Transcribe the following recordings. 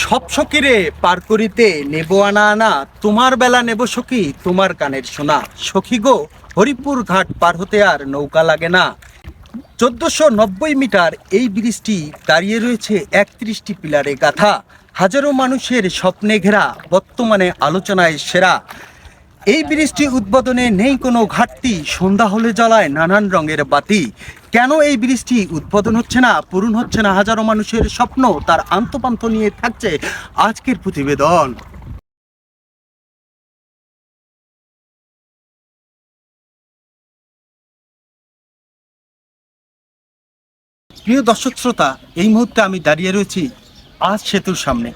সব সখীরে পার করিতে নেব আনা আনা, তোমার বেলা নেব সখী তোমার কানের শোনা। সখী গো, হরিপুর ঘাট পার হতে আর নৌকা লাগে না। 1490 মিটার এই ব্রিজটি দাঁড়িয়ে রয়েছে 31টি পিলারে গাথা। হাজারো মানুষের স্বপ্নে ঘেরা, বর্তমানে আলোচনায় সেরা। এই ব্রিজটি উদ্বোধনে নেই কোনো ঘাটতি, সন্ধ্যা হলে জ্বালায় নানান রঙের বাতি। কেন এই ব্রিজটি উদ্বোধন হচ্ছে না, পূরণ হচ্ছে না হাজারো মানুষের স্বপ্ন, তার আন্তপান্ত নিয়ে থাকছে আজকের প্রতিবেদন। প্রিয় দর্শক শ্রোতা, এই মুহূর্তে আমি দাঁড়িয়ে রয়েছি আজ সেতুর সামনে।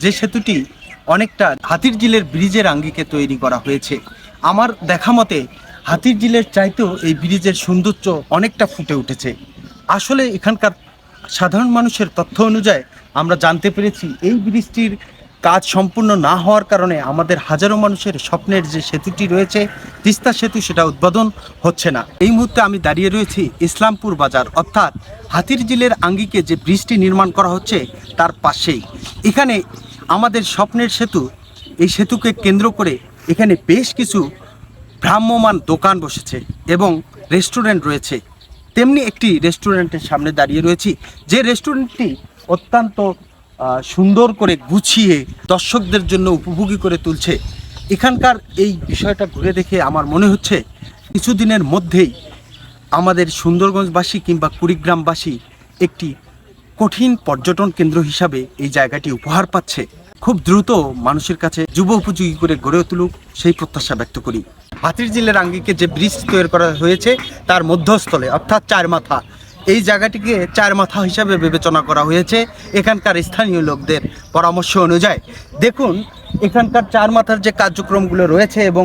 যে সেতুটি অনেকটা হাতিরঝিলের ব্রিজের আঙ্গিকে তৈরি করা হয়েছে। আমার দেখা মতে হাতিরঝিলের চাইতেও এই ব্রিজের সৌন্দর্য অনেকটা ফুটে উঠেছে। আসলে এখানকার সাধারণ মানুষের তথ্য অনুযায়ী আমরা জানতে পেরেছি এই ব্রিজটির কাজ সম্পূর্ণ না হওয়ার কারণে আমাদের হাজারো মানুষের স্বপ্নের যে সেতুটি রয়েছে তিস্তা সেতু, সেটা উদ্বোধন হচ্ছে না। এই মুহূর্তে আমি দাঁড়িয়ে রয়েছি ইসলামপুর বাজার, অর্থাৎ হাতিরঝিলের আঙ্গিকে যে ব্রিজটি নির্মাণ করা হচ্ছে তার পাশেই। এখানে আমাদের স্বপ্নের সেতু, এই সেতুকে কেন্দ্র করে এখানে বেশ কিছু ভ্রাম্যমান দোকান বসেছে এবং রেস্টুরেন্ট রয়েছে। তেমনি একটি রেস্টুরেন্টের সামনে দাঁড়িয়ে রয়েছি, যে রেস্টুরেন্টটি অত্যন্ত সুন্দর করে গুছিয়ে দর্শকদের জন্য উপভোগী করে তুলছে। এখানকার এই বিষয়টা ঘুরে দেখে আমার মনে হচ্ছে কিছুদিনের মধ্যেই আমাদের সুন্দরগঞ্জবাসী কিংবা কুড়িগ্রামবাসী একটি কঠিন পর্যটন কেন্দ্র হিসাবে এই জায়গাটি উপহার পাচ্ছে। খুব দ্রুত মানুষের কাছে যুব উপযোগী করে গড়ে তুলুক সেই প্রত্যাশা ব্যক্ত করি। হাতিরঝিলের আঙ্গিকে যে ব্রিজ তৈরি করা হয়েছে তার মধ্যস্থলে, অর্থাৎ চার মাথা, এই জায়গাটিকে চার মাথা হিসাবে বিবেচনা করা হয়েছে এখানকার স্থানীয় লোকদের পরামর্শ অনুযায়ী। দেখুন, এখানকার চার মাথার যে কার্যক্রমগুলো রয়েছে এবং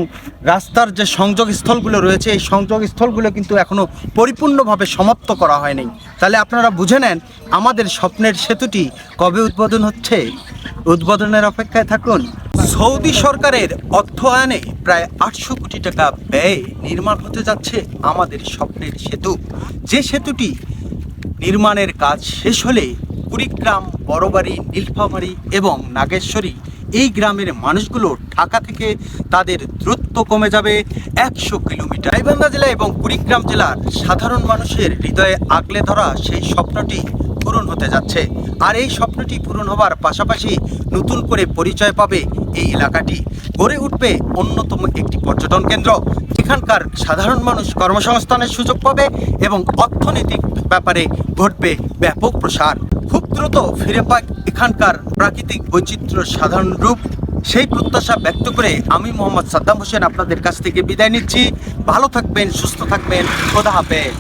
রাস্তার যে সংযোগস্থলগুলো রয়েছে, এই সংযোগস্থলগুলো কিন্তু এখনও পরিপূর্ণভাবে সমাপ্ত করা হয়নি। তাহলে আপনারা বুঝে নেন আমাদের স্বপ্নের সেতুটি কবে উদ্বোধন হচ্ছে। উদ্বোধনের অপেক্ষায় থাকুন। সৌদি সরকারের অর্থায়নে প্রায় 800 কোটি টাকা ব্যয়ে নির্মাণ হতে যাচ্ছে আমাদের স্বপ্নের সেতু। যে সেতুটি নির্মাণের কাজ শেষ হলে কুড়িগ্রাম, বড়বাড়ি, নীলফামারী এবং নাগেশ্বরী এই গ্রামের মানুষগুলো ঢাকা থেকে তাদের দূরত্ব কমে যাবে 100 কিলোমিটার। গাইবান্ধা জেলা এবং কুড়িগ্রাম জেলার সাধারণ মানুষের হৃদয়ে আগলে ধরা সেই স্বপ্নটি পূরণ হতে যাচ্ছে। আর এই স্বপ্নটি পূরণ হবার পাশাপাশি নতুন করে পরিচয় পাবে এই এলাকাটি, গড়ে উঠবে অন্যতম একটি পর্যটন কেন্দ্র। এখানকার সাধারণ মানুষ কর্মসংস্থানের সুযোগ পাবে এবং অর্থনৈতিক ব্যাপারে ঘটবে ব্যাপক প্রসার। খুব দ্রুত ফিরে পাক এখানকার প্রাকৃতিক বৈচিত্র্যের সাধারণ রূপ, সেই প্রত্যাশা ব্যক্ত করে আমি মোহাম্মদ সাদ্দাম হোসেন আপনাদের কাছ থেকে বিদায় নিচ্ছি। ভালো থাকবেন, সুস্থ থাকবেন, খোদা হাফেজ।